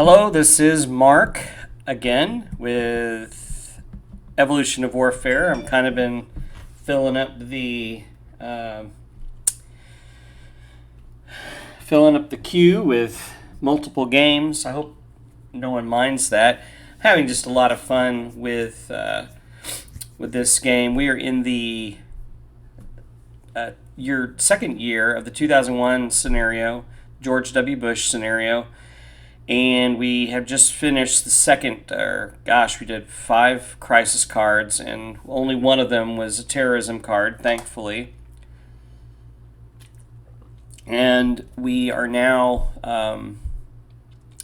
Hello, this is Mark again with Evolution of Warfare. I'm kind of been filling up the uh, filling up the queue with multiple games. I hope no one minds that. Having just a lot of fun with this game. We are in the your second year of the 2001 scenario, George W. Bush scenario. And we have just finished the second, or gosh, we did 5 crisis cards, and only one of them was a terrorism card, thankfully. And we are now,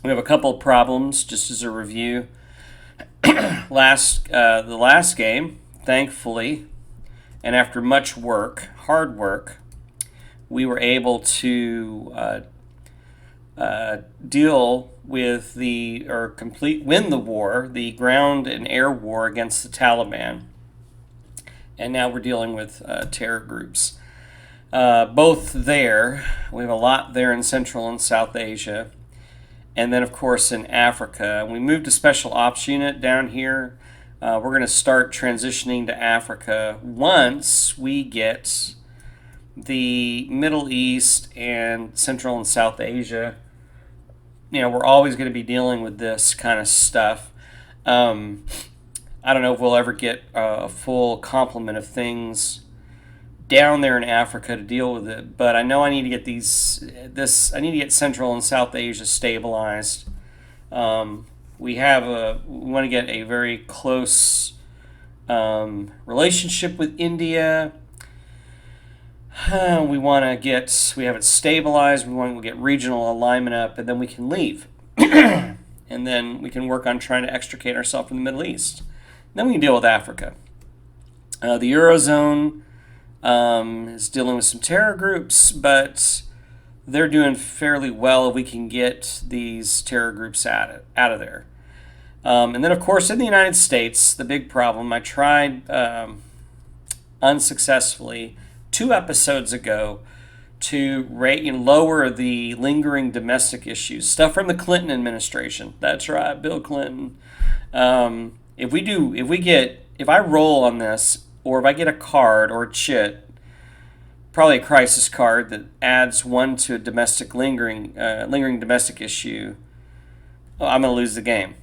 we have a couple of problems, just as a review. The last game, thankfully, and after much work, hard work, we were able to deal with win the war, the ground and air war against the Taliban. And now we're dealing with terror groups. Both there, we have a lot there in Central and South Asia. And then, of course, in Africa. We moved a special ops unit down here. We're going to start transitioning to Africa once we get the Middle East and Central and South Asia. We're always going to be dealing with this kind of stuff. I don't know if we'll ever get a full complement of things down there in Africa to deal with it, but I know I need to get I need to get Central and South Asia stabilized. We want to get a very close relationship with India. We have it stabilized. We want to get regional alignment up, and then we can leave. And then we can work on trying to extricate ourselves from the Middle East. Then we can deal with Africa. The Eurozone is dealing with some terror groups, but they're doing fairly well if we can get these terror groups out of there. And then, of course, in the United States, the big problem, I tried unsuccessfully 2 episodes ago to lower the lingering domestic issues, stuff from the Clinton administration. That's right, Bill Clinton. If I roll on this, or if I get a card or a chit, probably a crisis card that adds 1 to a lingering domestic issue, I'm going to lose the game.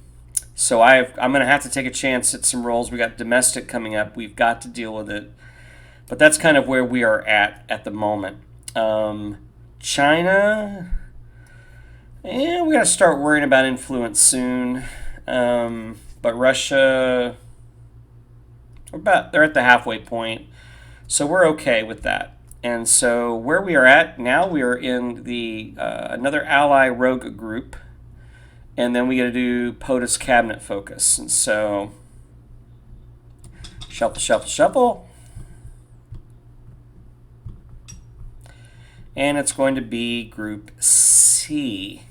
So I'm going to have to take a chance at some rolls. We got domestic coming up. We've got to deal with it. But that's kind of where we are at the moment. China, we got to start worrying about influence soon. But Russia, they're at the halfway point, so we're okay with that. And so where we are at now, we are in the another ally rogue group, and then we got to do POTUS cabinet focus. And so shuffle, shuffle, shuffle. And it's going to be Group C.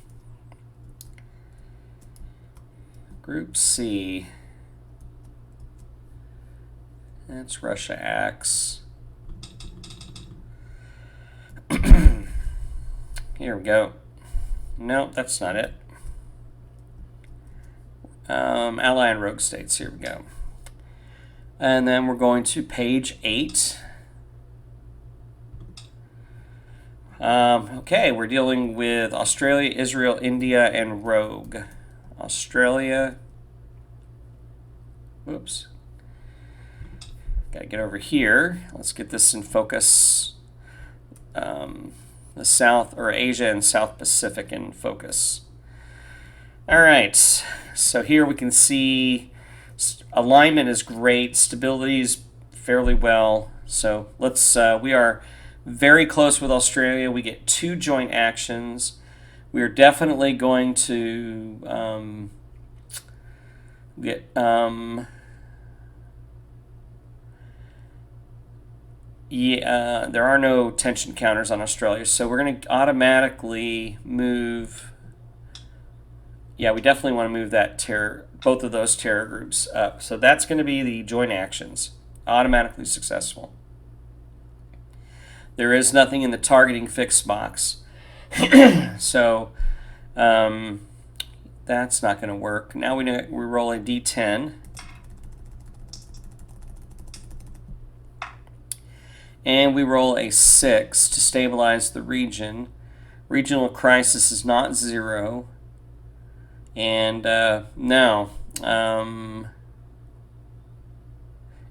Group C. That's Russia acts. Here we go. No, that's not it. Ally and rogue states. Here we go. And then we're going to page 8. Okay, we're dealing with Australia, Israel, India, and rogue. Australia. Oops. Gotta get over here. Let's get this in focus. The South, or Asia and South Pacific in focus. All right, so here we can see alignment is great, stability is fairly well. So we are very close with Australia. We get 2 joint actions. We are definitely going to get there are no tension counters on Australia, so we're going to automatically move. Yeah, we definitely want to move both of those terror groups up. So that's going to be the joint actions, automatically successful. There is nothing in the targeting fix box. So That's not going to work. Now we roll a d10. And we roll a 6 to stabilize the region. Regional crisis is not 0. And no.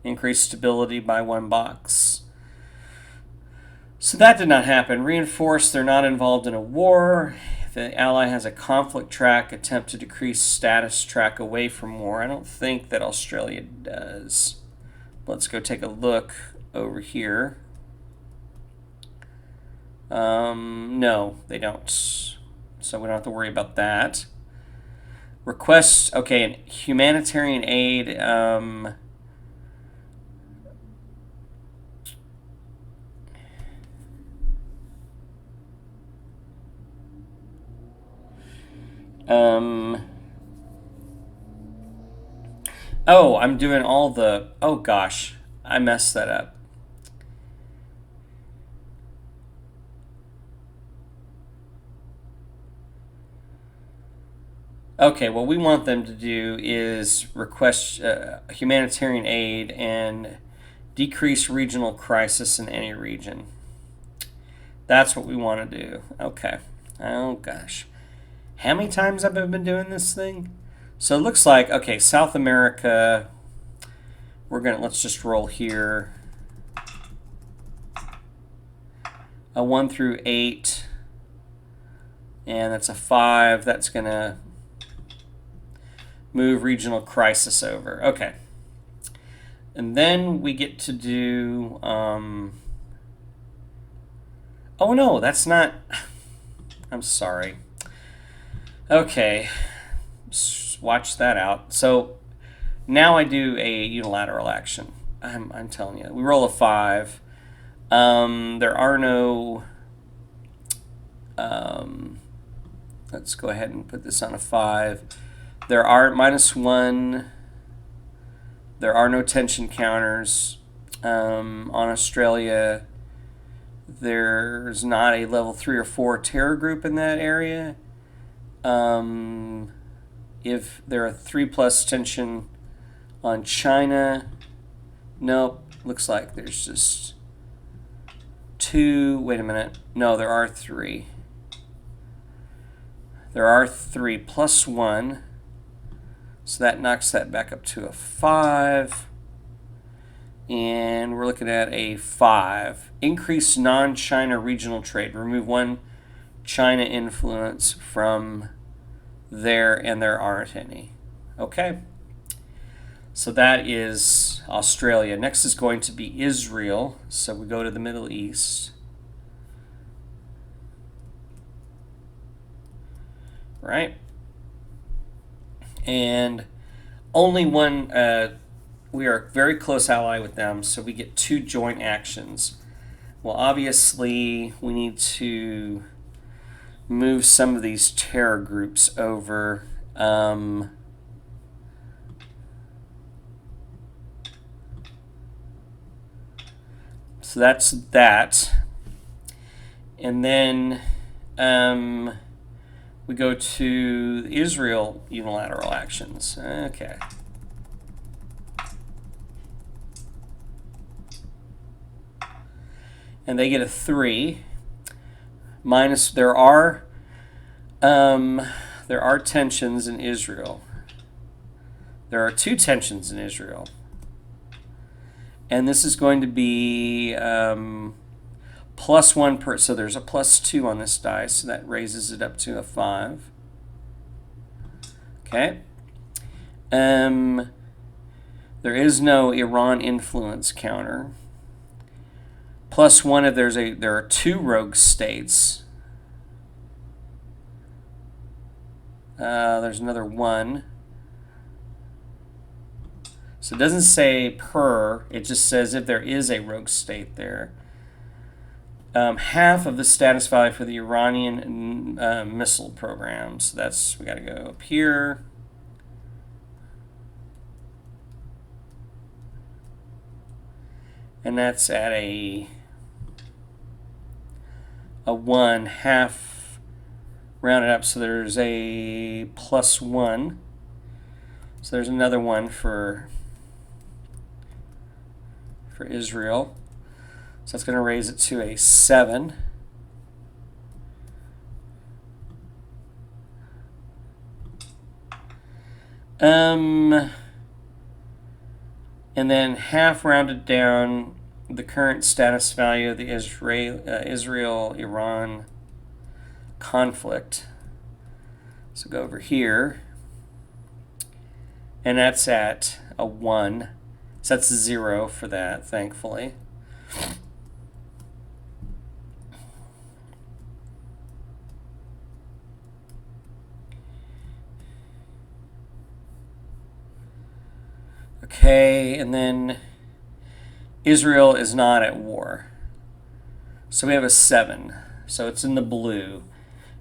Increase stability by 1 box. So that did not happen. Reinforce, they're not involved in a war. If the ally has a conflict track, attempt to decrease status track away from war. I don't think that Australia does. Let's go take a look over here. No, they don't. So we don't have to worry about that. Request, okay, and humanitarian aid. Oh, I'm doing all the, oh gosh, I messed that up. Okay, what we want them to do is request humanitarian aid and decrease regional crisis in any region. That's what we want to do. Okay. Oh gosh. How many times have I been doing this thing? So it looks like, okay, South America, let's just roll here. A 1 through 8, and that's a 5. That's going to move regional crisis over. Okay. And then we get to do, oh no, that's not, I'm sorry. Okay, watch that out. So now I do a unilateral action. I'm telling you, we roll a 5. There are no, let's go ahead and put this on a 5. There are -1. There are no tension counters. On Australia, there's not a level 3 or 4 terror group in that area. If there are 3+ tension on China, nope. Looks like there's just 2. Wait a minute. No, there are 3. There are 3 plus 1. So that knocks that back up to a 5. And we're looking at a 5. Increase non-China regional trade. Remove 1 China influence from there, and there aren't any. Okay. So that is Australia. Next is going to be Israel. So we go to the Middle East. Right? And only one, we are a very close ally with them, so we get 2 joint actions. Well, obviously, we need to move some of these terror groups over. So that's that. And then we go to Israel unilateral actions. Okay. And they get a 3. Minus, there are tensions in Israel. There are 2 tensions in Israel. And this is going to be +1 per, so there's a +2 on this die, so that raises it up to a 5. Okay. There is no Iran influence counter. +1 if there are 2 rogue states. There's another 1. So it doesn't say per, it just says if there is a rogue state there. Half of the status value for the Iranian missile program. So that's, we got to go up here. And that's at a 1/2 round it up. So there's a +1. So there's another one for Israel. So that's going to raise it to a 7. And then half rounded down the current status value of the Israel-Iran conflict. So go over here, and that's at a 1. So that's 0 for that, thankfully. Okay, and then Israel is not at war. So we have a 7. So it's in the blue.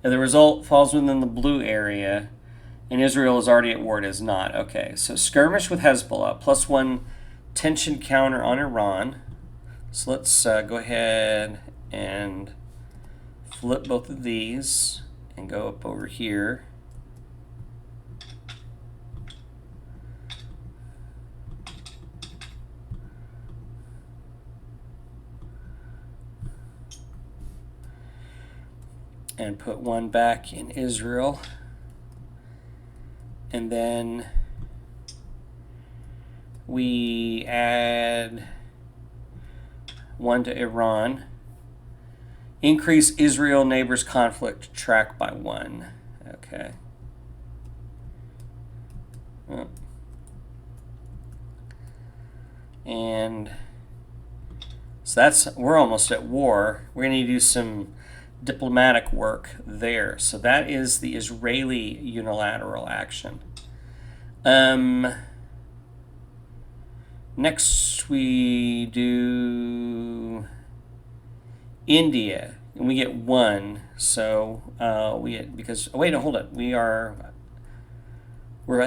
And the result falls within the blue area, and Israel is already at war. It is not. Okay, so skirmish with Hezbollah, +1 tension counter on Iran. So let's go ahead and flip both of these and go up over here. And put one back in Israel. And then we add 1 to Iran. Increase Israel neighbors conflict track by 1. Okay. And so we're almost at war. We're going to do some diplomatic work there. So that is the Israeli unilateral action. Next we do India, and we get 1. So we get, because, oh wait, no, hold it. I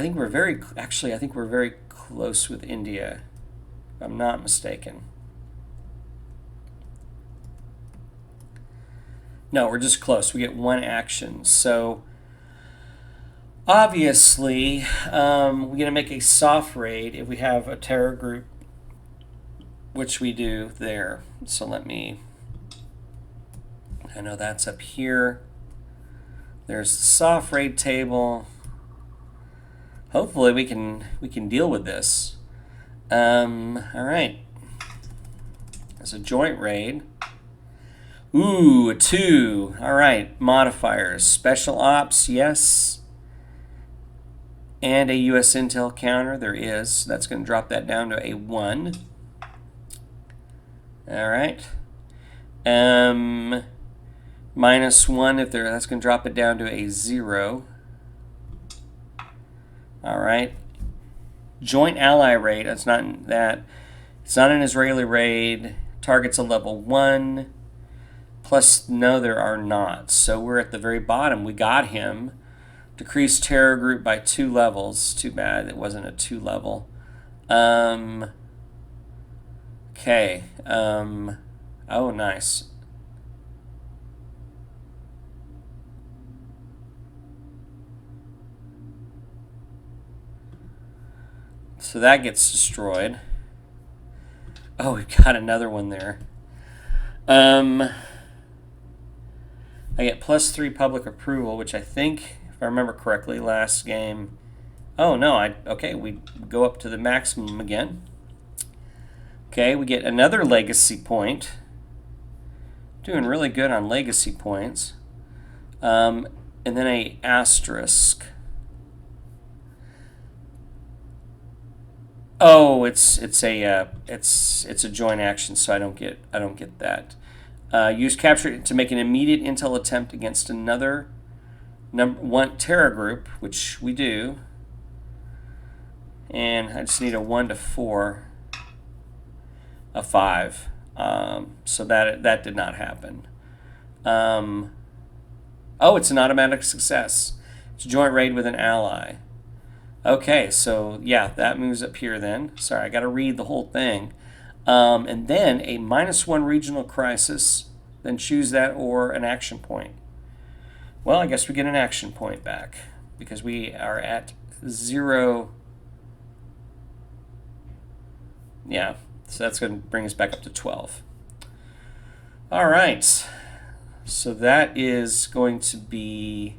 think we're very close with India, if I'm not mistaken. No, we're just close. We get 1 action. So obviously, we're going to make a soft raid if we have a terror group, which we do there. So I know that's up here. There's the soft raid table. Hopefully we can deal with this. All right. There's a joint raid. Ooh, a 2. All right, modifiers. Special ops, yes. And a U.S. intel counter, there is. So that's going to drop that down to a 1. All right. -1 if that's going to drop it down to a 0. All right. Joint ally raid, it's not an Israeli raid. Target's a level 1. Plus, no, there are not. So we're at the very bottom. We got him. Decrease terror group by 2 levels. Too bad it wasn't a 2 level. Okay. Oh, nice. So that gets destroyed. Oh, we've got another one there. I get +3 public approval, which I think, if I remember correctly, last game. Oh no, okay, we go up to the maximum again. Okay, we get another legacy point. Doing really good on legacy points. And then a asterisk. Oh, it's a joint action, so I don't get that. Use capture to make an immediate intel attempt against another one terror group, which we do. And I just need a 1 to 4, a 5. So that did not happen. Oh, it's an automatic success. It's a joint raid with an ally. Okay, so yeah, that moves up here then. Sorry, I got to read the whole thing. And then a -1 regional crisis, then choose that or an action point. Well, I guess we get an action point back because we are at 0. Yeah, so that's going to bring us back up to 12. All right, so that is going to be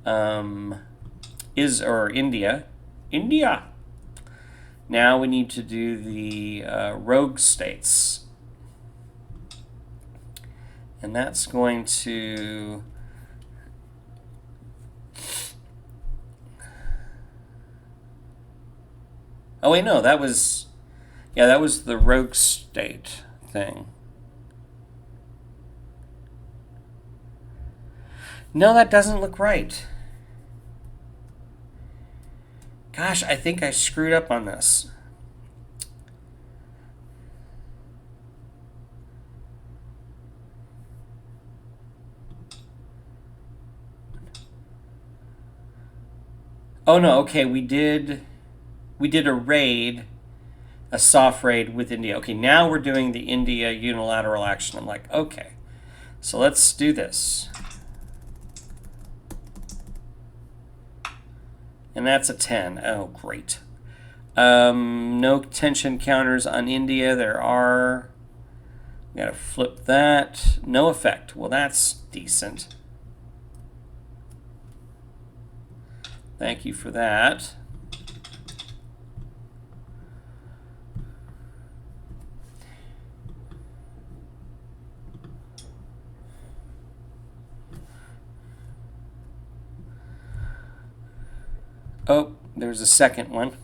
India. India. Now we need to do the rogue states. And that's going to... Oh, wait, no, that was... Yeah, that was the rogue state thing. No, that doesn't look right. Gosh, I think I screwed up on this. Oh no, okay, we did a raid, a soft raid with India. Okay, now we're doing the India unilateral action. I'm like, okay, so let's do this. And that's a 10. Oh, great. No tension counters on India. There are. We gotta flip that. No effect. Well, that's decent. Thank you for that. Oh, there's a second one.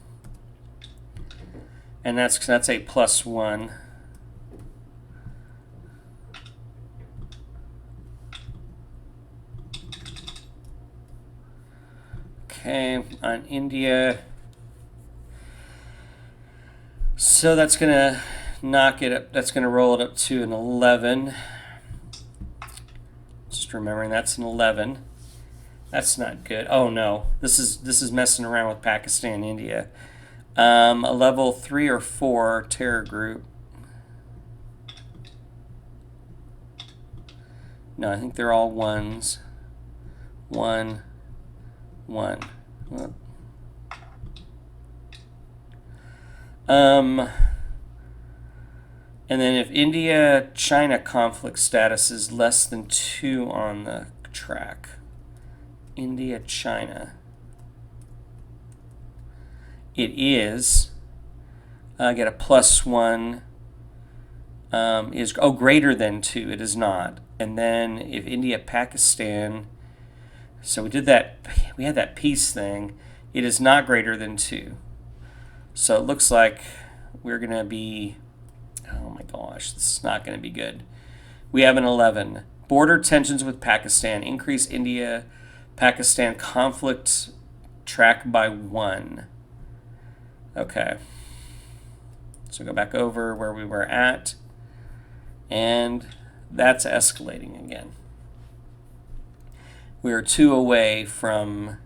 And that's a +1. Okay, on India. So that's going to knock it up. That's going to roll it up to an 11. Just remembering that's an 11. That's not good. Oh no, this is messing around with Pakistan, India. A level 3 or 4 terror group. No, I think they're all ones. 1, 1. And then if India-China conflict status is less than 2 on the track. India-China. It is. I get a +1. Is greater than 2. It is not. And then if India-Pakistan, so we did that. We had that peace thing. It is not greater than 2. So it looks like we're gonna be. Oh my gosh, this is not gonna be good. We have an 11. Border tensions with Pakistan. Increase India-Pakistan conflict track by 1. Okay. So go back over where we were at. And that's escalating again. We are 2 away from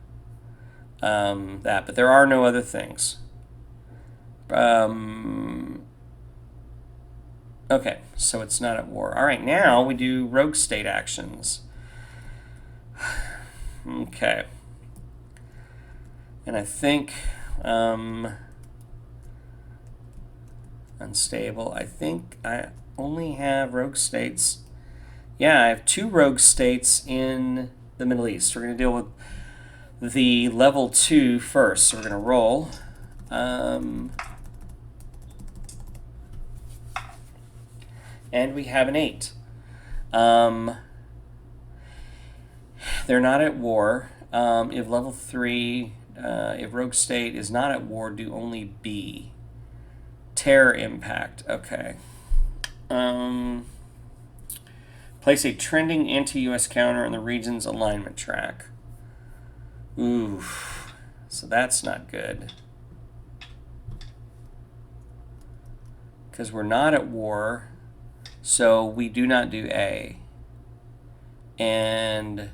that, but there are no other things. Okay, so it's not at war. All right, now we do rogue state actions. Okay. And I think unstable. I think I only have rogue states. Yeah, I have 2 rogue states in the Middle East. We're going to deal with the level 2 first. So we're going to roll. And we have an 8. They're not at war. If level 3, if rogue state is not at war, do only B. Terror impact. Okay. Place a trending anti-US counter on the region's alignment track. Ooh. So that's not good. Because we're not at war. So we do not do A. And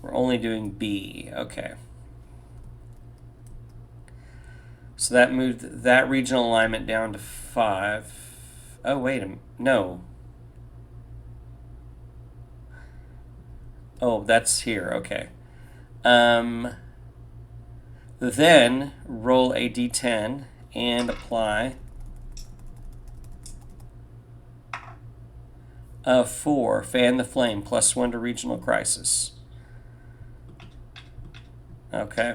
we're only doing B. Okay. So that moved that regional alignment down to 5. Oh, wait a minute. No. Oh, that's here. Okay. Then roll a d10 and apply a 4. Fan the flame. +1 to regional crisis. Okay.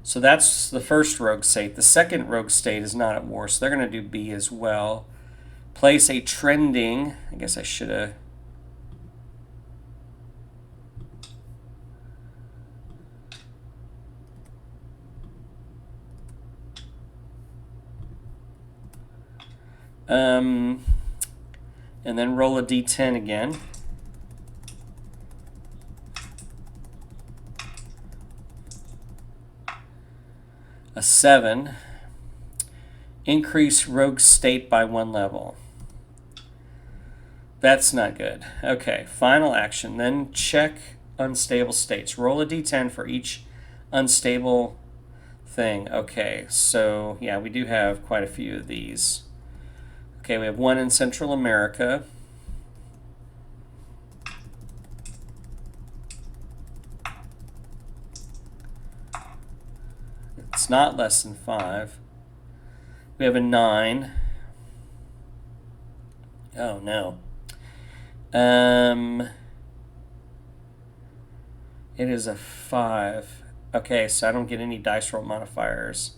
So that's the first rogue state. The second rogue state is not at war, so they're going to do B as well. Place a trending. I guess I should have. And then roll a d10 again. A 7. Increase rogue state by 1 level. That's not good. Okay, final action. Then check unstable states. Roll a d10 for each unstable thing. Okay, so yeah, we do have quite a few of these. Okay, we have 1 in Central America. It's not less than 5. We have a 9. Oh no. It is a 5. Okay, so I don't get any dice roll modifiers.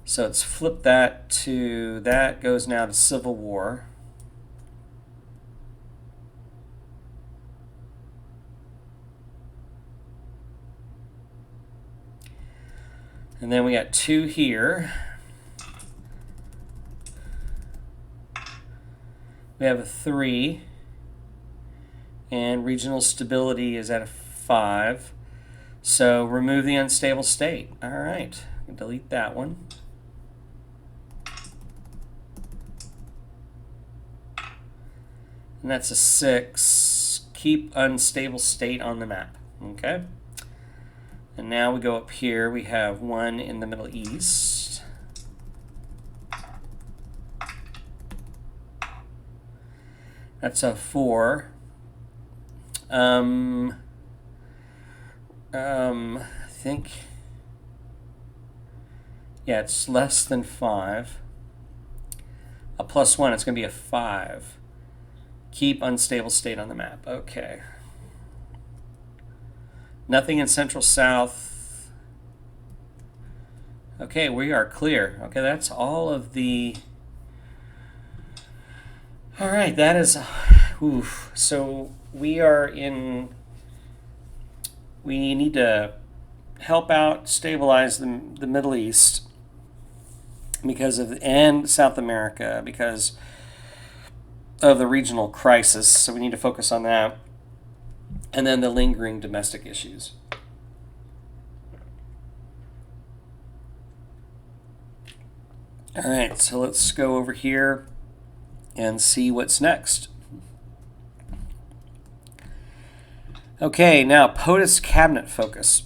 So let's flip that to, that goes now to Civil War. And then we got 2 here. We have a 3. And regional stability is at a 5. So remove the unstable state. All right, delete that one. And that's a 6. Keep unstable state on the map. Okay. And now we go up here. We have 1 in the Middle East. That's a 4. I think, yeah, it's less than 5. A +1, it's going to be a 5. Keep unstable state on the map. Okay. Nothing in Central South. Okay, we are clear. Okay, that's all of the... All right, that is... Oof. So we are in... We need to help out, stabilize the Middle East because of, and South America because of the regional crisis. So we need to focus on that. And then the lingering domestic issues. All right, so let's go over here and see what's next. Okay, now POTUS cabinet focus.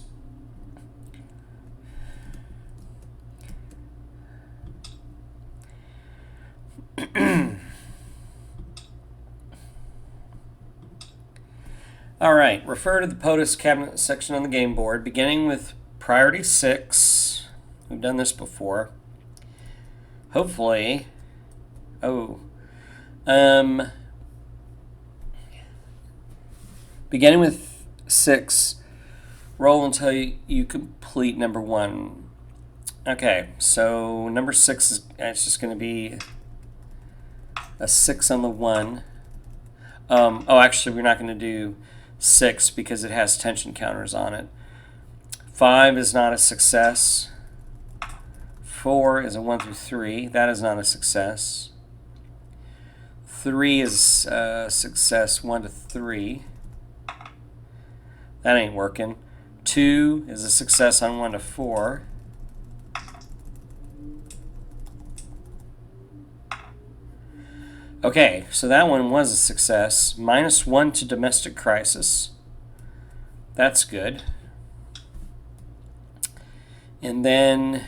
All right, refer to the POTUS cabinet section on the game board, beginning with priority 6. We've done this before. Hopefully, beginning with 6, roll until you complete number 1. Okay, so number 6 is, it's just going to be a 6 on the 1. Oh, actually, we're not going to do 6 because it has tension counters on it. 5 is not a success. 4 is a 1 through 3. That is not a success. 3 is a success, 1 to 3. That ain't working. 2 is a success on 1 to 4. Okay, so that one was a success. -1 to domestic crisis. That's good. And then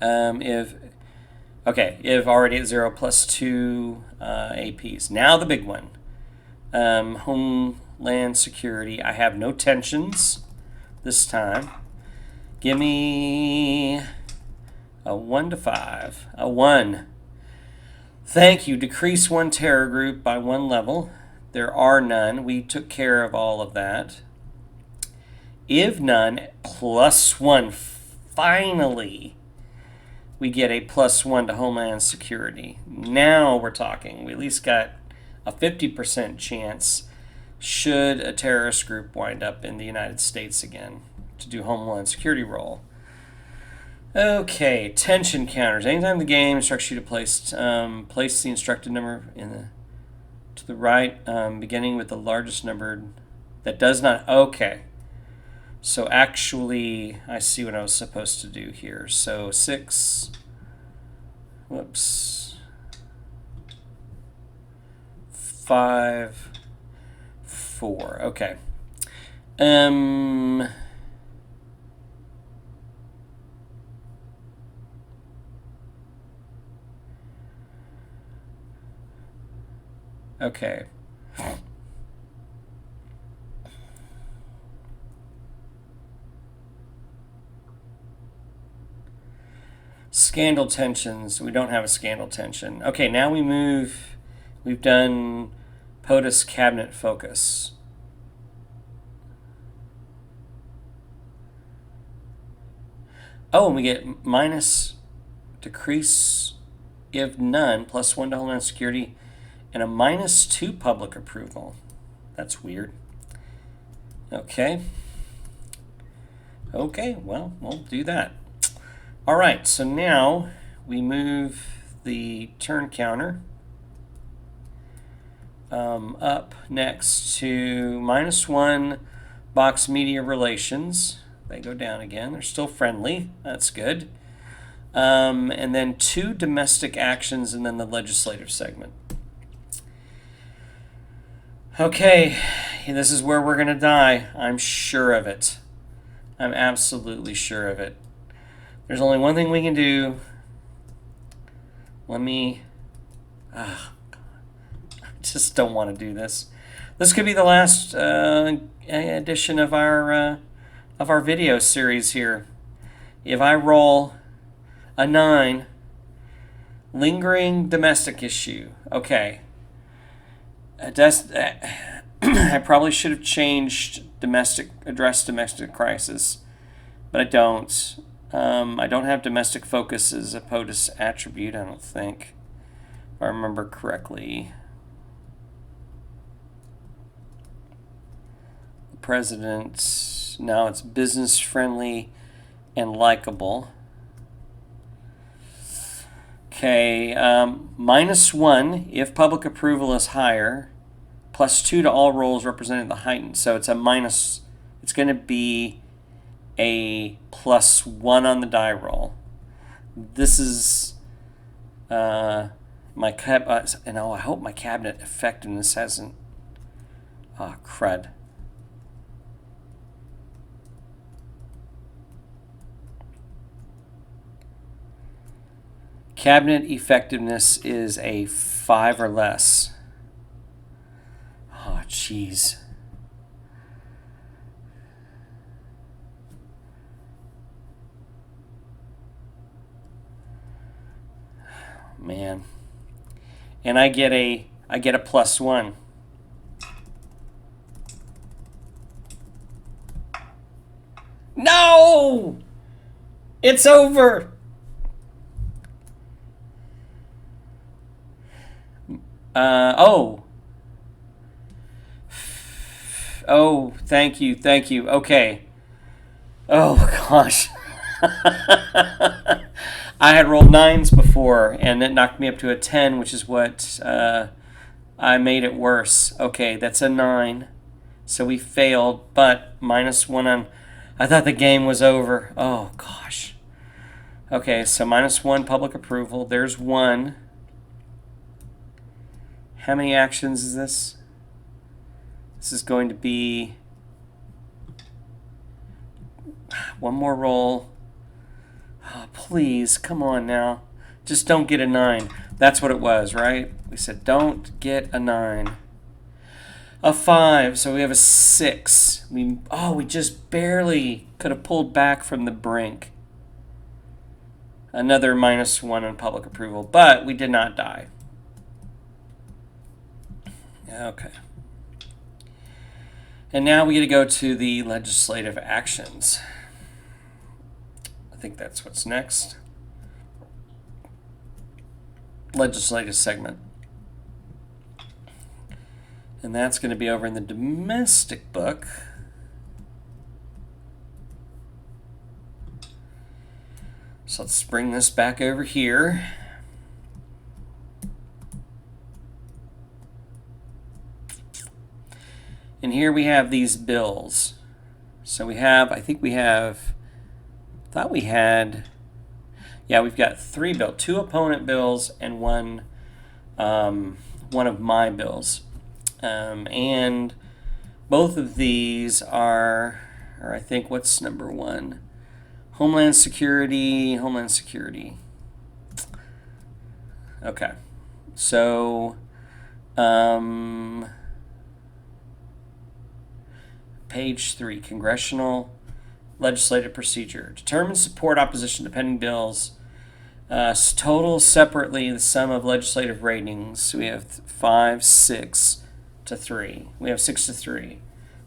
if already at 0 +2 APs. Now the big one. Home Homeland Security. I have no tensions this time. Give me a 1 to 5. A 1. Thank you. Decrease one terror group by 1 level. There are none. We took care of all of that. If none, +1. Finally, we get a +1 to Homeland Security. Now we're talking. We at least got a 50% chance should a terrorist group wind up in the United States again to do Homeland Security role. Okay, tension counters. Anytime the game instructs you to place the instructed number to the right, beginning with the largest number that does not. Okay. So actually, I see what I was supposed to do here. So 6. Whoops. 5. 4. Okay. Okay. Scandal tensions. We don't have a scandal tension. Okay, now we move. We've done POTUS cabinet focus. Oh, and we get minus decrease if none, +1 to Homeland Security, and a -2 public approval. That's weird. Okay. Okay, well, we'll do that. All right, so now we move the turn counter up next to -1 box media relations. They go down again. They're still friendly. That's good. And then 2 domestic actions and then the legislative segment. Okay, this is where we're going to die. I'm sure of it. I'm absolutely sure of it. There's only one thing we can do. Let me... I just don't want to do this. This could be the last edition of our video series here. If I roll a 9, lingering domestic issue. Okay. I probably should have changed address domestic crisis, but I don't. I don't have domestic focus as a POTUS attribute, I don't think, if I remember correctly. The president, now it's business friendly and likable. Okay, -1 if public approval is higher, +2 to all roles representing the heightened. So it's it's going to be a +1 on the die roll. This is my and I hope my cabinet effectiveness hasn't. Oh, crud. Cabinet effectiveness is a 5 or less. Oh, jeez. Man. And I get a +1. No! It's over. Oh, thank you. Okay. Oh, gosh. I had rolled 9s before, and it knocked me up to a 10, which is what I made it worse. Okay, that's a 9. So we failed, but -1 on... I thought the game was over. Oh, gosh. Okay, so -1 public approval. There's 1. How many actions is this? This is going to be 1 more roll. Oh, please, come on now. Just don't get a 9. That's what it was, right? We said don't get a 9. A 5, so we have a 6. We just barely could have pulled back from the brink. Another -1 on public approval, but we did not die. Okay. And now we get to go to the legislative actions. I think that's what's next. Legislative segment. And that's going to be over in the domestic book. So let's bring this back over here. And here we have these bills. So we have, we've got 3 bills, 2 opponent bills and one of my bills. And both of these are, or I think, what's number 1? Homeland Security. Okay. So, page 3, Congressional Legislative Procedure. Determine support opposition to pending bills. Total separately the sum of legislative ratings. So we have 5, 6 to 3. We have 6 to 3.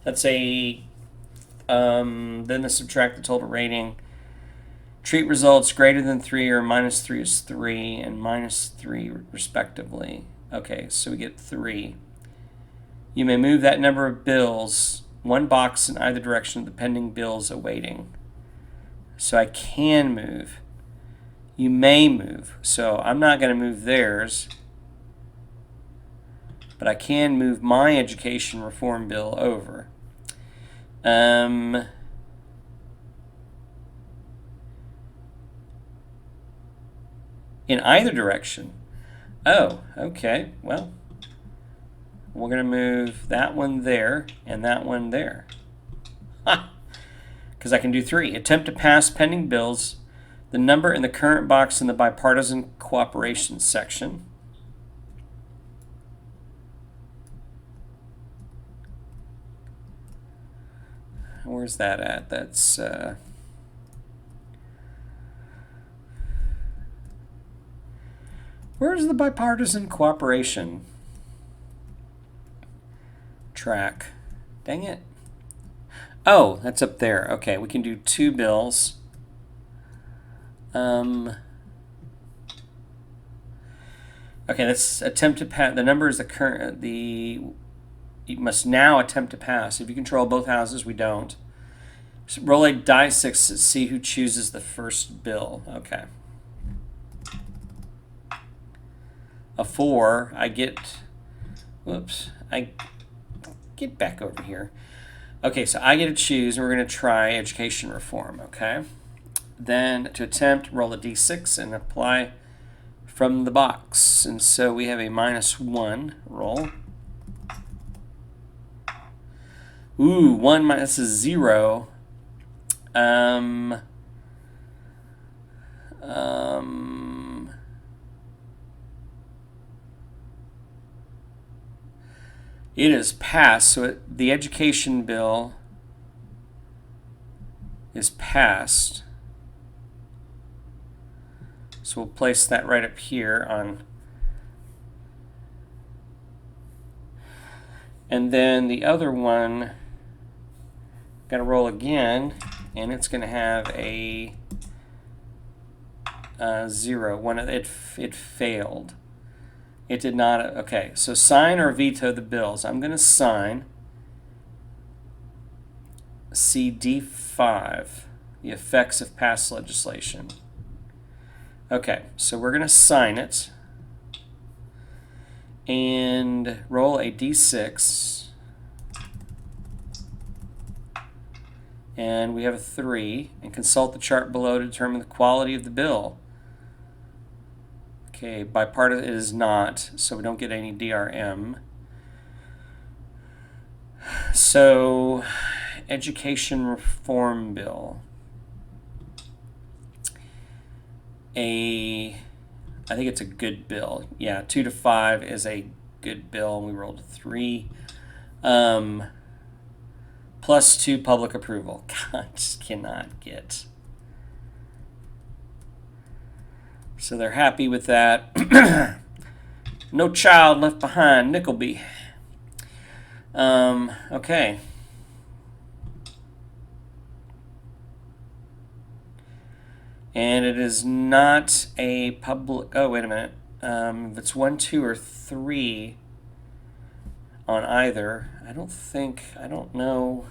That's a, then to subtract the total rating. Treat results greater than 3 or -3 is 3 and -3 respectively. Okay, so we get 3. You may move that number of bills 1 box in either direction of the pending bills awaiting. So I can move. You may move. So I'm not going to move theirs, but I can move my education reform bill over. In either direction. Oh, okay. Well, we're going to move that one there and that one there. Because I can do 3. Attempt to pass pending bills. The number in the current box in the bipartisan cooperation section. Where's that at? That's where's the bipartisan cooperation track? Dang it. Oh, that's up there. Okay, we can do 2 bills. Okay, let's attempt to pass. The number is the current. You must now attempt to pass. If you control both houses, we don't. So roll a die 6 to see who chooses the first bill. Okay. A 4. I get. Whoops. I get back over here. Okay, so I get to choose, and we're going to try education reform. Okay. Then to attempt, roll a d6 and apply from the box. And so we have a -1 roll. Ooh, 1 minus is 0. It is passed, so the education bill is passed. So we'll place that right up here on. And then the other one, got to roll again, and it's going to have a 0. It failed. It did not. Okay, so sign or veto the bills. I'm going to sign CD5, the effects of past legislation. Okay, so we're going to sign it and roll a d6. And we have a 3, and consult the chart below to determine the quality of the bill. Okay, bipartisan it is not, so we don't get any DRM. So, education reform bill. I think it's a good bill. Yeah, 2 to 5 is a good bill, and we rolled a 3. Plus 2 public approval. God, I just cannot get. So they're happy with that. No child left behind, Nickleby. Okay. And it is not a public. Oh, wait a minute. If it's 1, 2, or 3 on either, I don't know.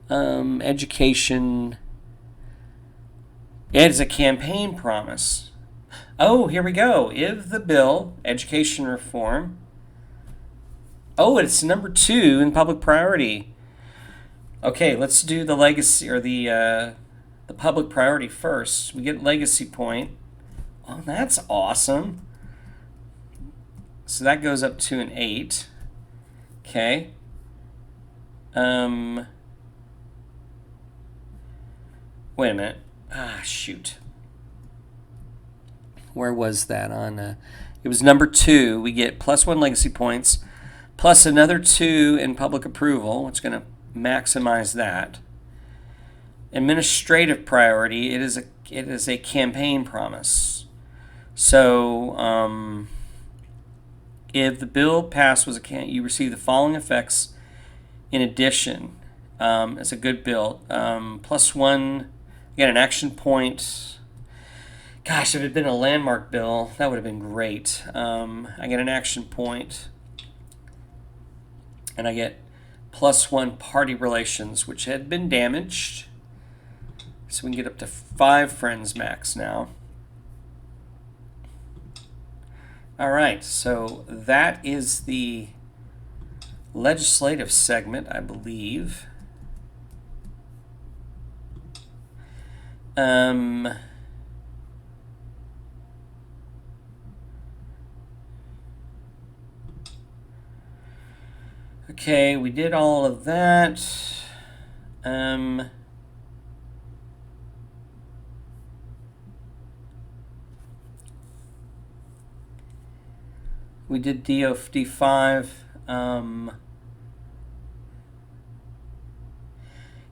Education. It is a campaign promise. Oh, here we go. If the bill, education reform. Oh, it's number 2 in public priority. Okay, let's do the legacy or the public priority first. We get legacy point. Oh, that's awesome. So that goes up to an 8. Okay. Wait a minute. Ah, shoot. Where was that on? It was number 2. We get plus 1 legacy points, plus another 2 in public approval, which is going to maximize that. Administrative priority. It is a campaign promise. So if the bill passed you receive the following effects in addition. It's a good bill. Plus 1. You get an action point. Gosh, if it had been a landmark bill, that would have been great. I get an action point, and I get plus 1 party relations, which had been damaged. So we can get up to 5 friends max now. All right, so that is the legislative segment, I believe. Okay, we did all of that. We did D5.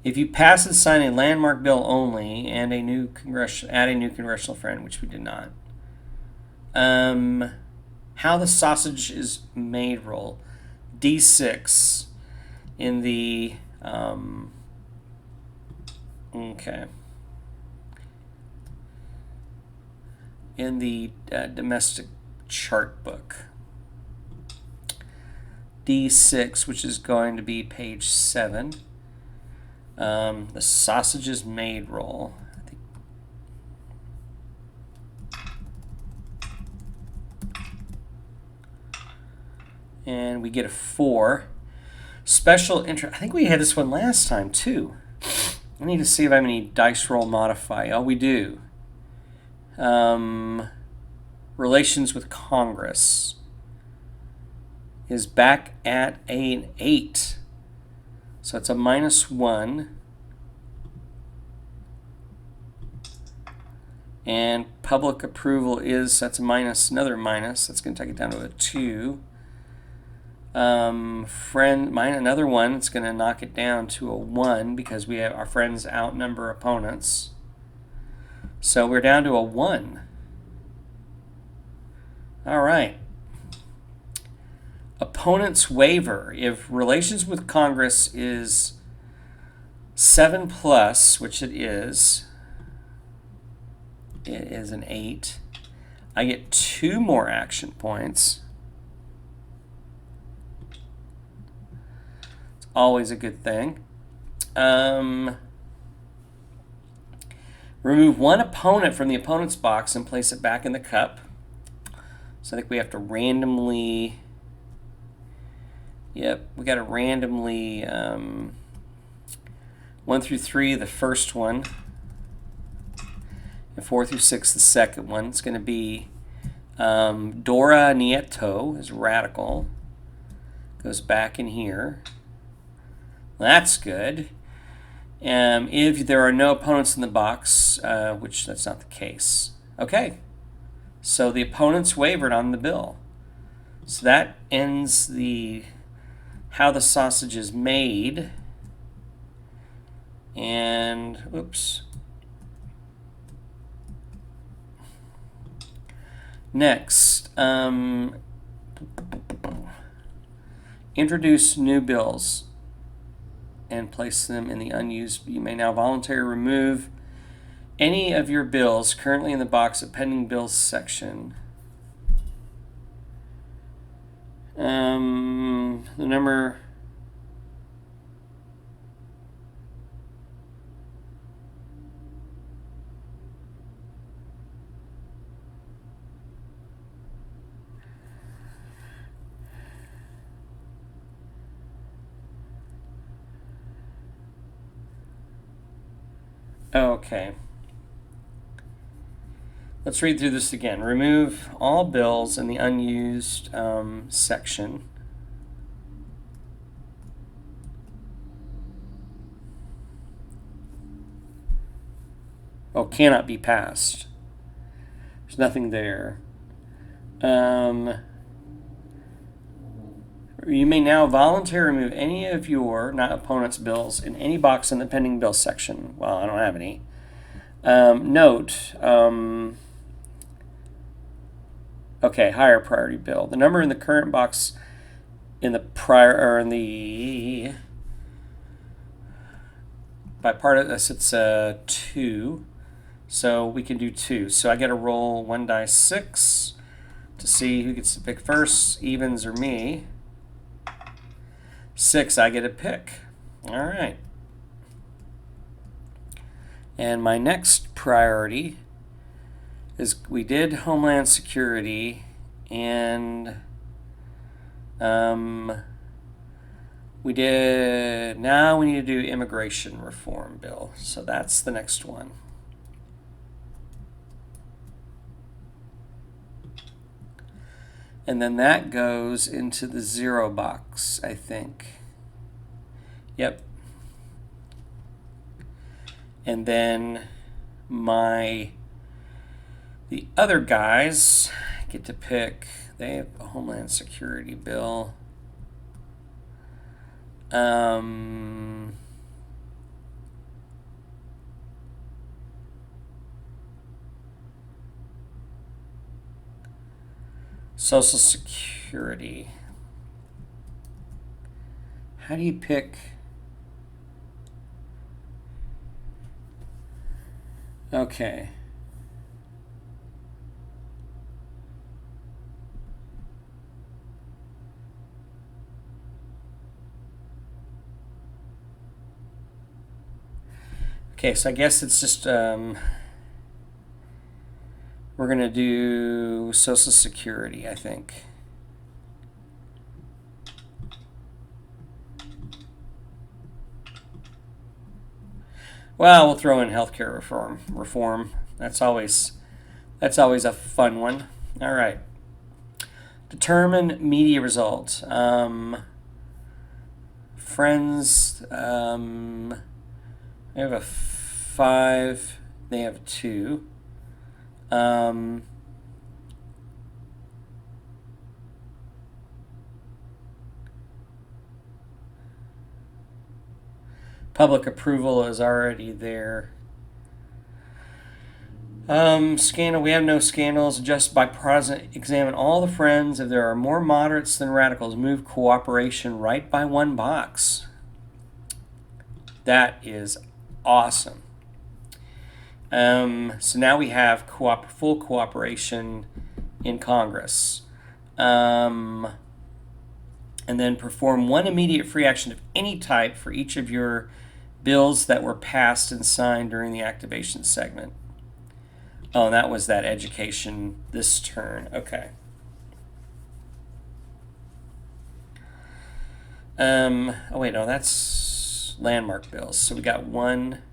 If you pass and sign a landmark bill only and add a new congressional friend, which we did not. How the sausage is made roll. D6 in the okay. In the domestic chart book. D6, which is going to be page 7. The sausage is made roll. And we get a 4. Special interest. I think we had this one last time too. I need to see if I have any dice roll modify. Oh, we do. Relations with Congress is back at an 8. So it's a -1. And public approval that's another minus. That's going to take it down to a 2. Another 1. It's going to knock it down to a 1 because we have our friends outnumber opponents. So we're down to a 1. All right. Opponent's waiver. If relations with Congress is 7+, which it is an 8. I get 2 more action points. It's always a good thing. Remove 1 opponent from the opponent's box and place it back in the cup. So I think we have to randomly. Yep, we got to randomly 1 through 3, the first one, and 4 through 6, the second one. It's going to be Dora Nieto is radical. Goes back in here. That's good. If there are no opponents in the box, which that's not the case. Okay. So the opponents wavered on the bill. So that ends the how the sausage is made. And, oops. Next, introduce new bills and place them in the unused. You may now voluntarily remove any of your bills currently in the box of pending bills section. The number. Okay. Let's read through this again. Remove all bills in the unused section. Oh, cannot be passed. There's nothing there. You may now voluntarily remove any of your, not opponent's, bills in any box in the pending bills section. Well, I don't have any. Note, okay, higher priority bill. The number in the current box in the prior, or in the, by part of this, it's 2. So we can do 2. So I get to roll 1 die 6 to see who gets to pick first, evens or me. 6, I get to pick. All right. And my next priority is we did Homeland Security, and we did, now we need to do immigration reform bill. So that's the next one. And then that goes into the 0 box, I think. Yep. And then the other guys get to pick. They have a Homeland Security bill. Social Security. How do you pick? Okay. Okay, so I guess it's just we're going to do Social Security, I think. Well, we'll throw in healthcare reform. That's always a fun one. All right. Determine media result. Friends. I have a 5. They have 2. Public approval is already there. Scandal. We have no scandals. Just by present, examine all the friends. If there are more moderates than radicals, move cooperation right by 1 box. That is awesome. So now we have full cooperation in Congress. And then perform 1 immediate free action of any type for each of your bills that were passed and signed during the activation segment. Oh, and that was that education this turn. Okay. Oh, wait, no, that's landmark bills. So we got 1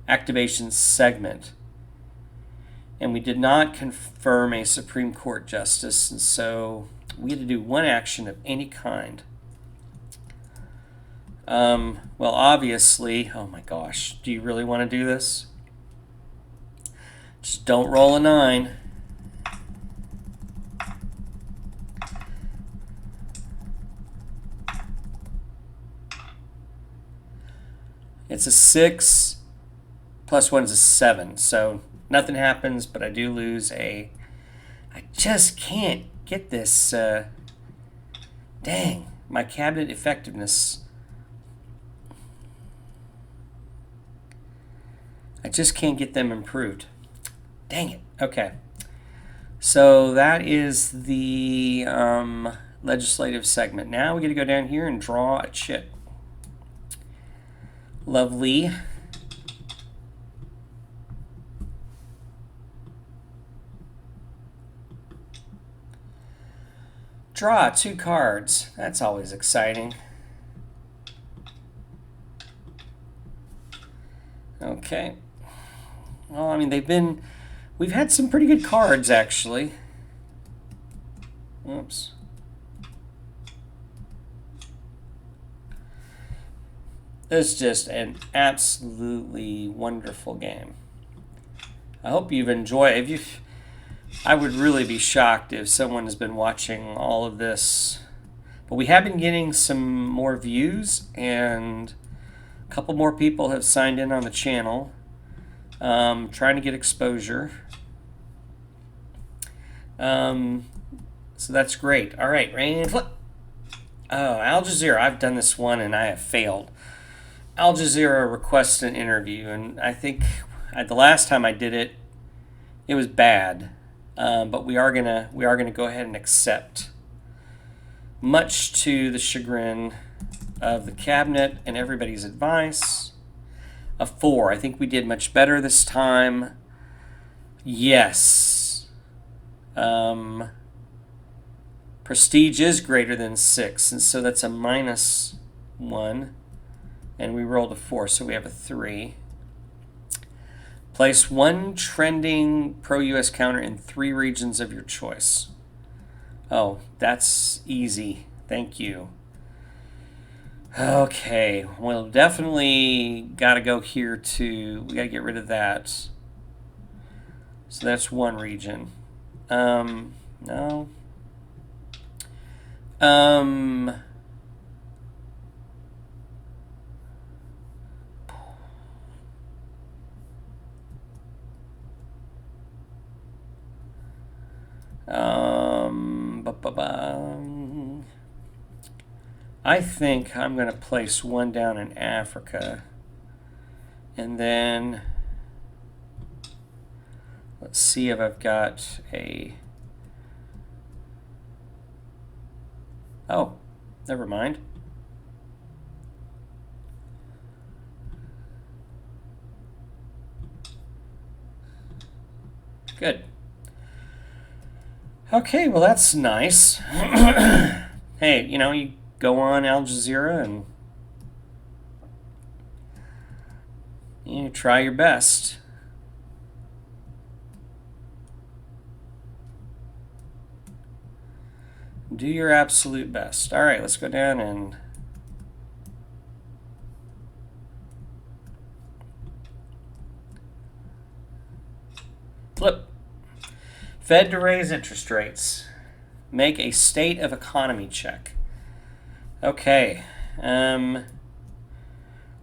activation segment. And we did not confirm a Supreme Court justice, and so we had to do 1 action of any kind. Well, obviously, oh my gosh, do you really want to do this? Just don't roll a 9. It's a 6 plus 1 is a 7. So nothing happens, but I do lose a... I just can't get this... dang, my cabinet effectiveness. I just can't get them improved. Dang it. Okay. So that is the legislative segment. Now we got to go down here and draw a chit. Lovely. Draw 2 cards. That's always exciting. Okay. Well, I mean, we've had some pretty good cards, actually. Oops. It's just an absolutely wonderful game. I hope you've enjoyed. I would really be shocked if someone has been watching all of this. But we have been getting some more views, and a couple more people have signed in on the channel. Trying to get exposure. So that's great. All right, rain flip. Oh, Al Jazeera. I've done this one and I have failed. Al Jazeera requests an interview, and I think the last time I did it, it was bad. But we are gonna go ahead and accept, much to the chagrin of the cabinet and everybody's advice. A 4. I think we did much better this time. Yes. Prestige is greater than 6, and so that's a -1. And we rolled a 4, so we have a 3. Place 1 trending pro-US counter in 3 regions of your choice. Oh, that's easy. Thank you. Okay, well, definitely got to go here to... We got to get rid of that. So that's 1 region. No. I think I'm going to place 1 down in Africa. And then let's see if I've got a... Oh, never mind. Good. Okay, well, that's nice. Hey, you know, you go on Al Jazeera and you try your best. Do your absolute best. All right, let's go down and flip. Fed to raise interest rates. Make a state of economy check. Okay,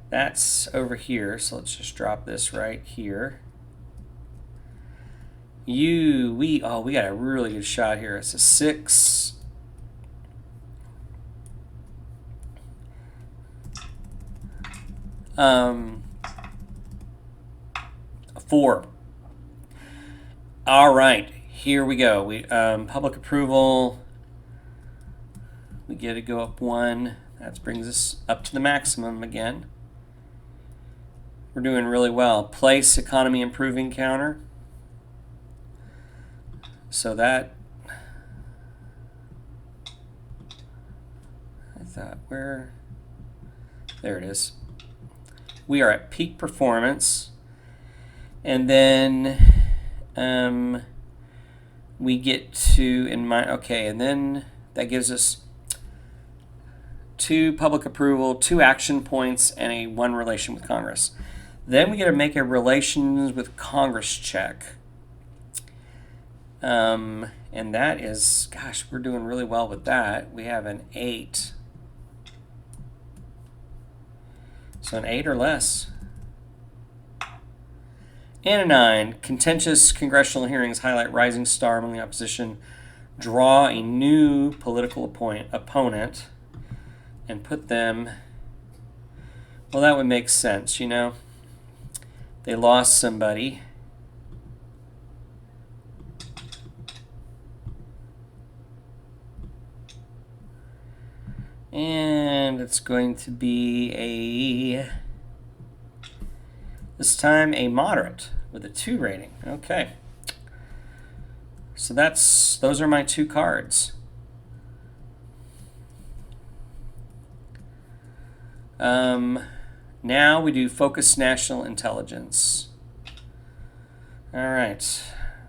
that's over here, so let's just drop this right here. We got a really good shot here. It's a 6. A 4. All right, here we go. We public approval. We get to go up 1. That brings us up to the maximum again. We're doing really well. Place economy improving counter. So that, I thought, there it is. We are at peak performance. And then we get to, and then that gives us 2 public approval, 2 action points, and a 1 relation with Congress. Then we get to make a relations with Congress check. And that is, gosh, we're doing really well with that. We have an 8. So an 8 or less. And a 9. Contentious congressional hearings highlight rising star among the opposition. Draw a new political opponent and put them... Well, that would make sense, you know. They lost somebody. And it's going to be this time a moderate with a 2 rating. Okay. So those are my 2 cards. Now we do focus national intelligence. All right.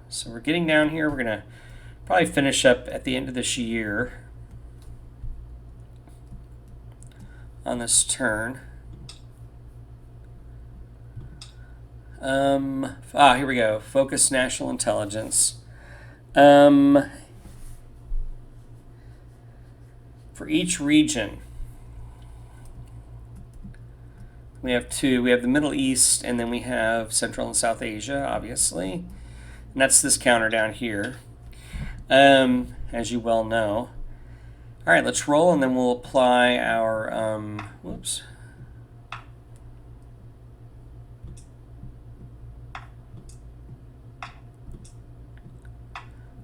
So we're getting down here. We're going to probably finish up at the end of this year on this turn. Here we go. Focus national intelligence. For each region, we have 2. We have the Middle East, and then we have Central and South Asia, obviously. And that's this counter down here, as you well know. All right, let's roll, and then we'll apply our, whoops.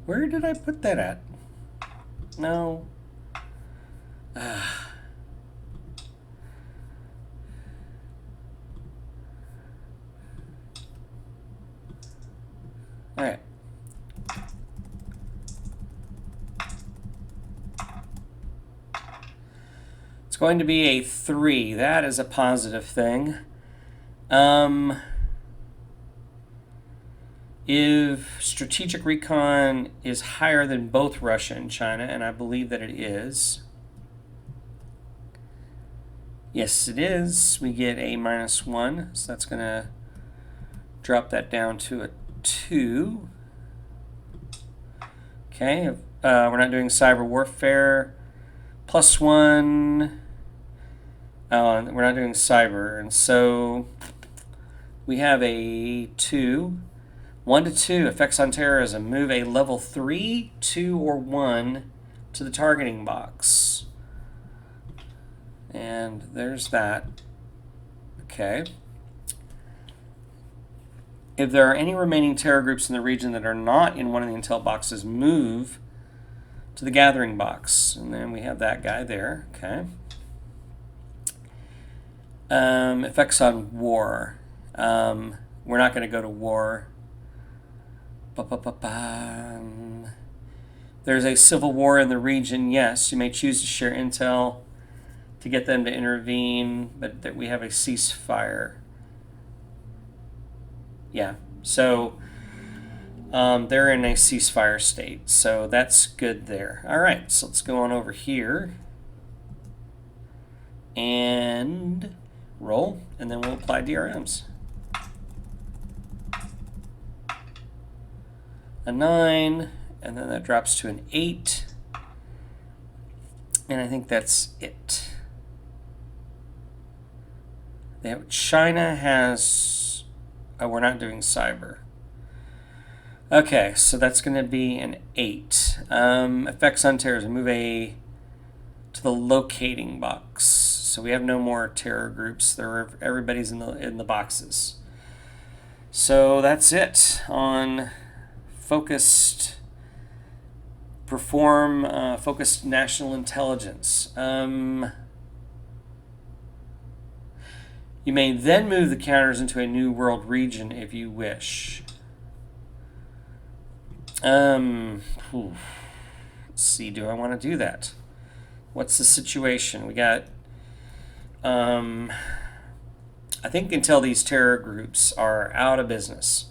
Where did I put that at? No. All right. It's going to be a 3. That is a positive thing. If strategic recon is higher than both Russia and China, and I believe that it is. Yes, it is. We get a -1, so that's going to drop that down to a 2. Okay, we're not doing cyber warfare. +1. Oh, we're not doing cyber, and so we have a 2. 1 to 2, effects on terrorism. Move a level 3, 2, or 1 to the targeting box. And there's that. Okay. If there are any remaining terror groups in the region that are not in one of the intel boxes, move to the gathering box. And then we have that guy there. Okay. Effects on war. We're not going to go to war. There's a civil war in the region. Yes, you may choose to share intel to get them to intervene, but that we have a ceasefire. Yeah, so they're in a ceasefire state, so that's good there. All right, so let's go on over here and roll, and then we'll apply DRMs. A 9, and then that drops to an 8, and I think that's it. China has, oh, we're not doing cyber. Okay, so that's going to be an 8. Effects on terrorism, move a to the locating box. So we have no more terror groups. Everybody's in the boxes. So that's it on focused national intelligence. You may then move the counters into a new world region if you wish. Let's see, do I want to do that? What's the situation? We got, I think until these terror groups are out of business,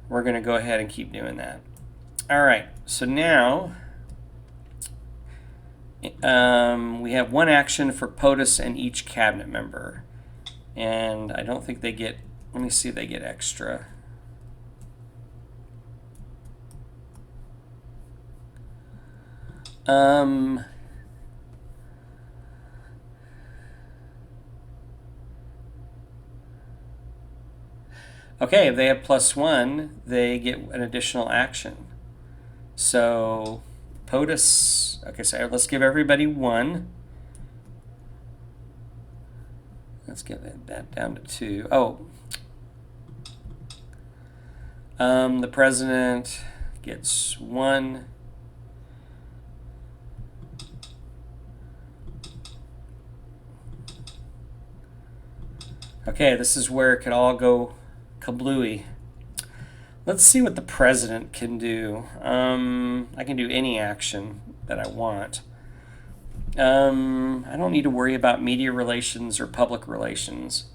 we're going to go ahead and keep doing that. All right, so now we have 1 action for POTUS and each cabinet member. And I don't think they get, let me see if they get extra. Okay, if they have +1, they get an additional action. So POTUS, okay, so let's give everybody 1. Let's get that down to 2. Oh, the president gets 1. Okay, this is where it could all go kablooey. Let's see what the president can do. I can do any action that I want. I don't need to worry about media relations or public relations.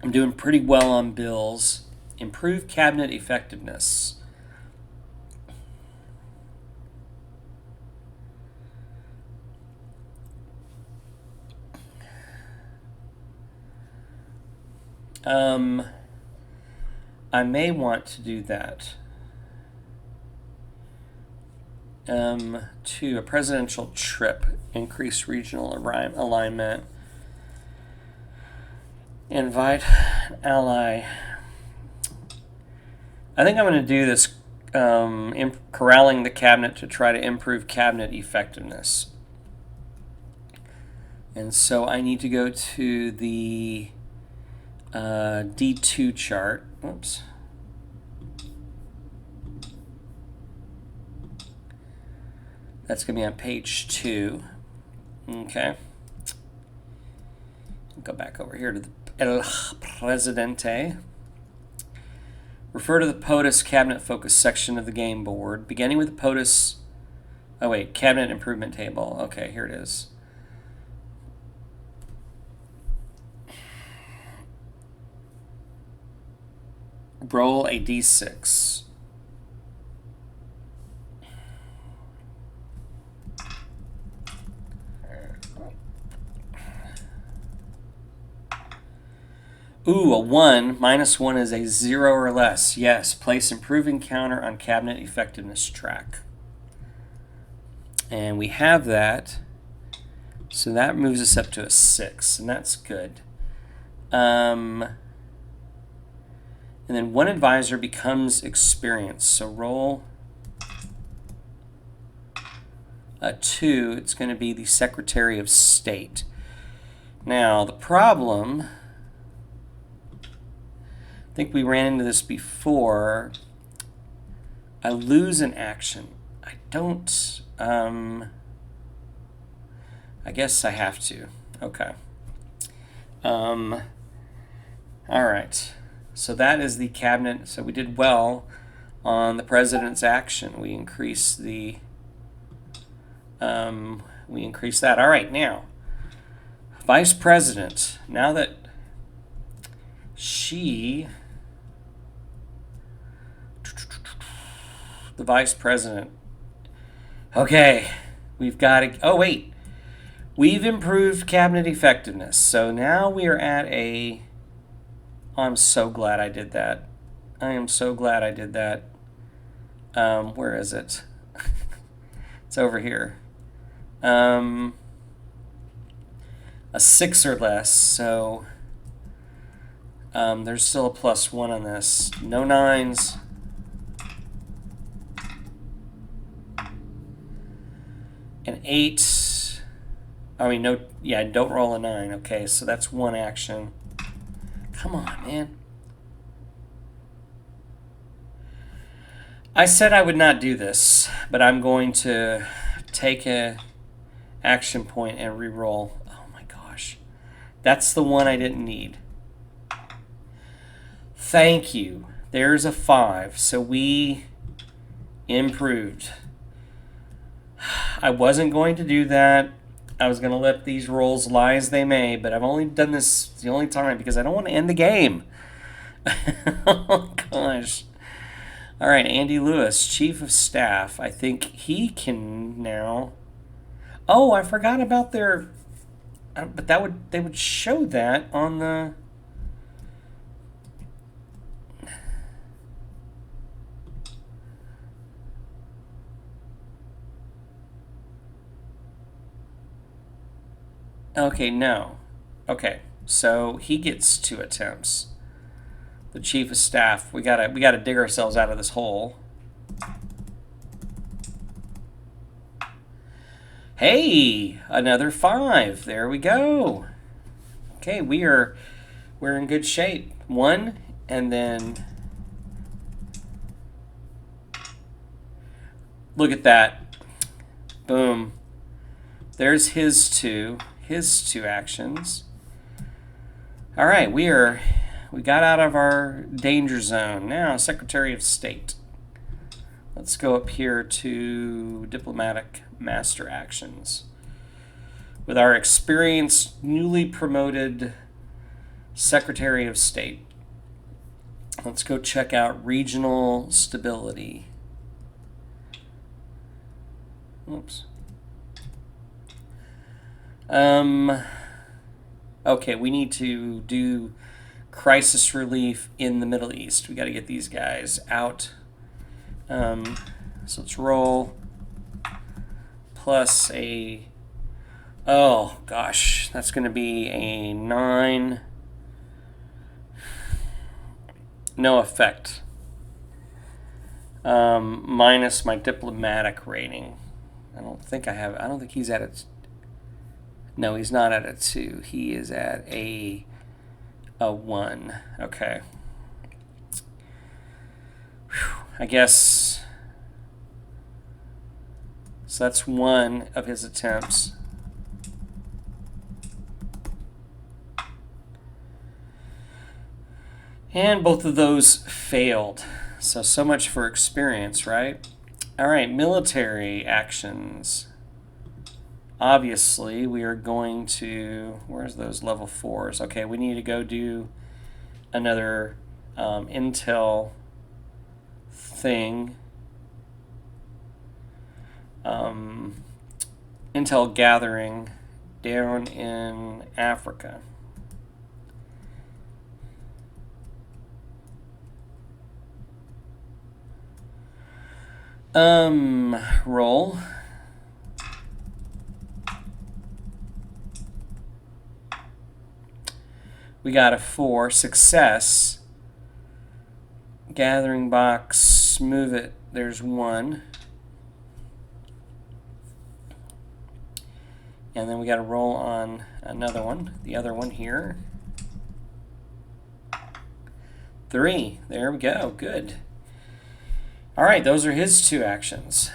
I'm doing pretty well on bills. Improve cabinet effectiveness. I may want to do that. 2, a presidential trip, increase regional alignment, invite an ally. I think I'm going to do this corralling the cabinet to try to improve cabinet effectiveness. And so I need to go to the D2 chart. Oops. That's going to be on page 2. Okay. Go back over here to the El Presidente. Refer to the POTUS Cabinet Focus section of the game board, beginning with the POTUS. Oh, wait, Cabinet Improvement Table. Okay, here it is. Roll a d6. Ooh, a 1. -1 is a 0 or less. Yes, place improving counter on cabinet effectiveness track. And we have that. So that moves us up to a 6, and that's good. And then 1 advisor becomes experienced. So roll a 2. It's going to be the Secretary of State. Now, the problem, I think we ran into this before. I lose an action. I don't, I guess I have to. Okay. All right. So that is the cabinet. So we did well on the president's action. We increased the, we increased that. All right, now, vice president. Now that she, the vice president. Okay, we've got to, oh wait, we've improved cabinet effectiveness. So now we are at a, oh, I'm so glad I did that. I am so glad I did that. Where is it? It's over here. A 6 or less, so there's still a +1 on this. No 9s. An 8. I mean, no, yeah, don't roll a 9. Okay, so that's 1 action. Come on, man. I said I would not do this, but I'm going to take a action point and re-roll. Oh my gosh. That's the one I didn't need. Thank you. There's a 5. So we improved. I wasn't going to do that. I was going to let these rolls lie as they may, but I've only done this the only time because I don't want to end the game. Oh gosh. All right, Andy Lewis, Chief of Staff. I think he can now. Oh, I forgot about their. But they would show that on the. Okay, no. Okay, so he gets 2 attempts. The chief of staff. We gotta dig ourselves out of this hole. Hey, another 5. There we go. Okay, we're in good shape. 1, and then look at that. Boom. There's his two actions. All right, we got out of our danger zone. Now, Secretary of State. Let's go up here to diplomatic master actions. With our experienced, newly promoted Secretary of State. Let's go check out regional stability. Oops. Okay, we need to do crisis relief in the Middle East. We got to get these guys out. So let's roll plus a, oh gosh, that's going to be a 9. No effect. Minus my diplomatic rating. I don't think he's at a, no, he's not at a 2. He is at a 1. Okay. Whew. I guess, so that's 1 of his attempts. And both of those failed. So much for experience, right? All right, military actions. Obviously, we are going to, where's those level 4s? Okay, we need to go do another intel thing. Intel gathering down in Africa. Roll. We got a 4. Success. Gathering box. Move it. There's 1. And then we got to roll on another one. The other one here. 3. There we go. Good. All right, those are his 2 actions.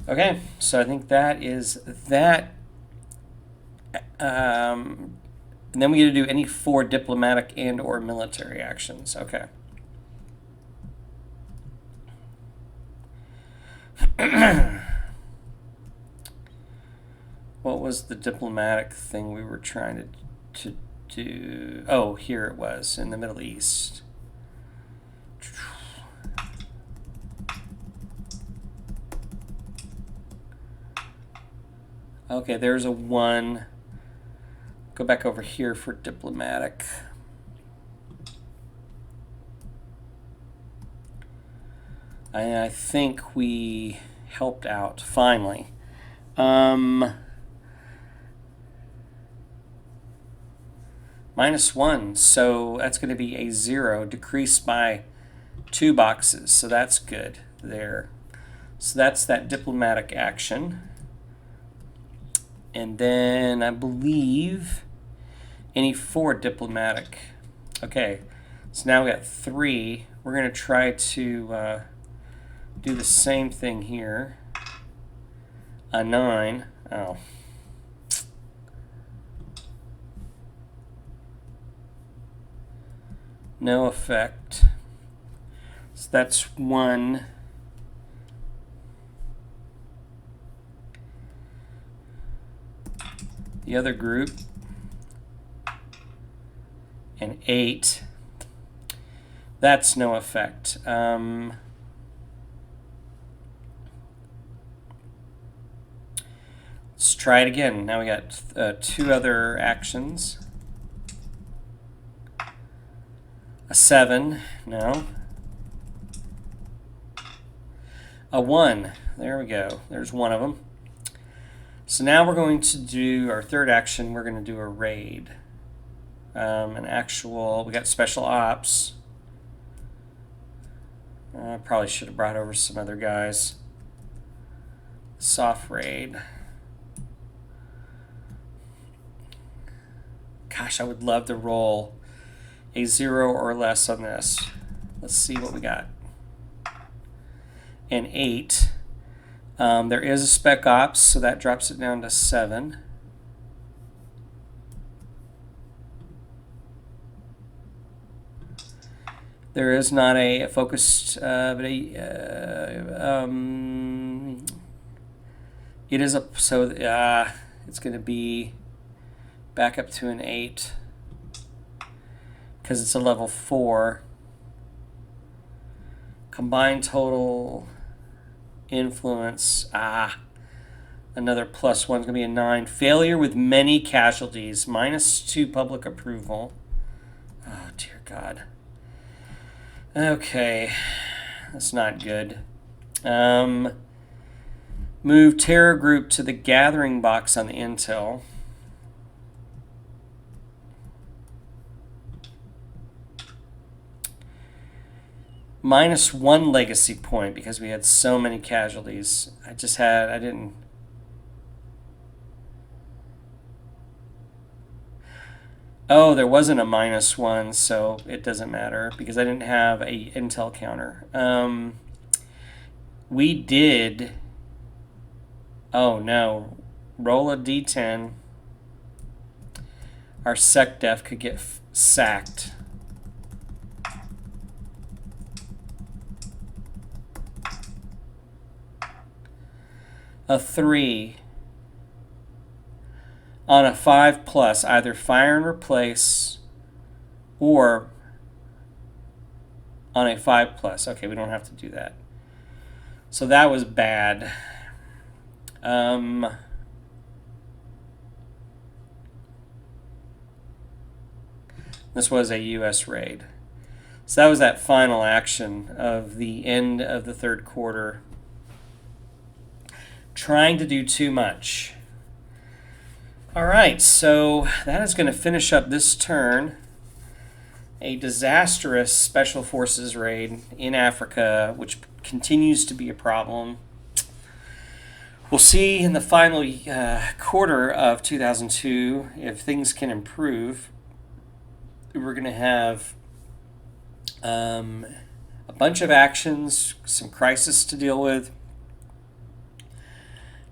Okay, so I think that is that. And then we get to do any 4 diplomatic and or military actions. Okay. What was the diplomatic thing we were trying to do? Oh, here it was, in the Middle East. Okay, there's a 1. Go back over here for diplomatic. I think we helped out, finally. -1, so that's going to be a 0, decreased by 2 boxes, so that's good there. So that's that diplomatic action. And then I believe any 4 diplomatic. Okay, so now we got 3. We're going to try to do the same thing here. A 9. Oh. No effect. So that's 1. The other group. And 8. That's no effect. Let's try it again. Now we got 2 other actions. A 7, no. A 1. There we go. There's one of them. So now we're going to do our third action. We're going to do a raid. We got special ops. I probably should have brought over some other guys. Soft raid. Gosh, I would love to roll a 0 or less on this. Let's see what we got. An 8. There is a spec ops, so that drops it down to 7. There is not a focused, but it is a, so it's going to be back up to an 8 because it's a level 4. Combined total influence, another +1 is going to be a 9. Failure with many casualties, -2 public approval. Oh, dear God. Okay, that's not good. Move terror group to the gathering box on the intel. -1 legacy point because we had so many casualties. I didn't. Oh, there wasn't a -1, so it doesn't matter because I didn't have a intel counter. We did. Oh no, roll a d10. Our sec def could get sacked. A 3 on a 5+, either fire and replace or on a 5+. Okay, we don't have to do that. So that was bad. This was a U.S. raid. So that was that final action of the end of the third quarter. Trying to do too much. All right, so that is going to finish up this turn. A disastrous Special Forces raid in Africa, which continues to be a problem. We'll see in the final quarter of 2002 if things can improve. We're going to have a bunch of actions, some crisis to deal with,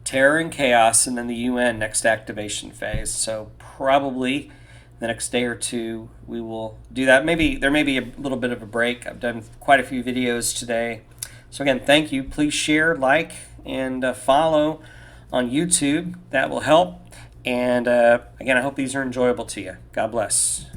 terror and chaos, and then the UN next activation phase. So probably the next day or two we will do that. There may be a little bit of a break. I've done quite a few videos today. So again, thank you. Please share, like, and follow on YouTube. That will help. And again, I hope these are enjoyable to you. God bless.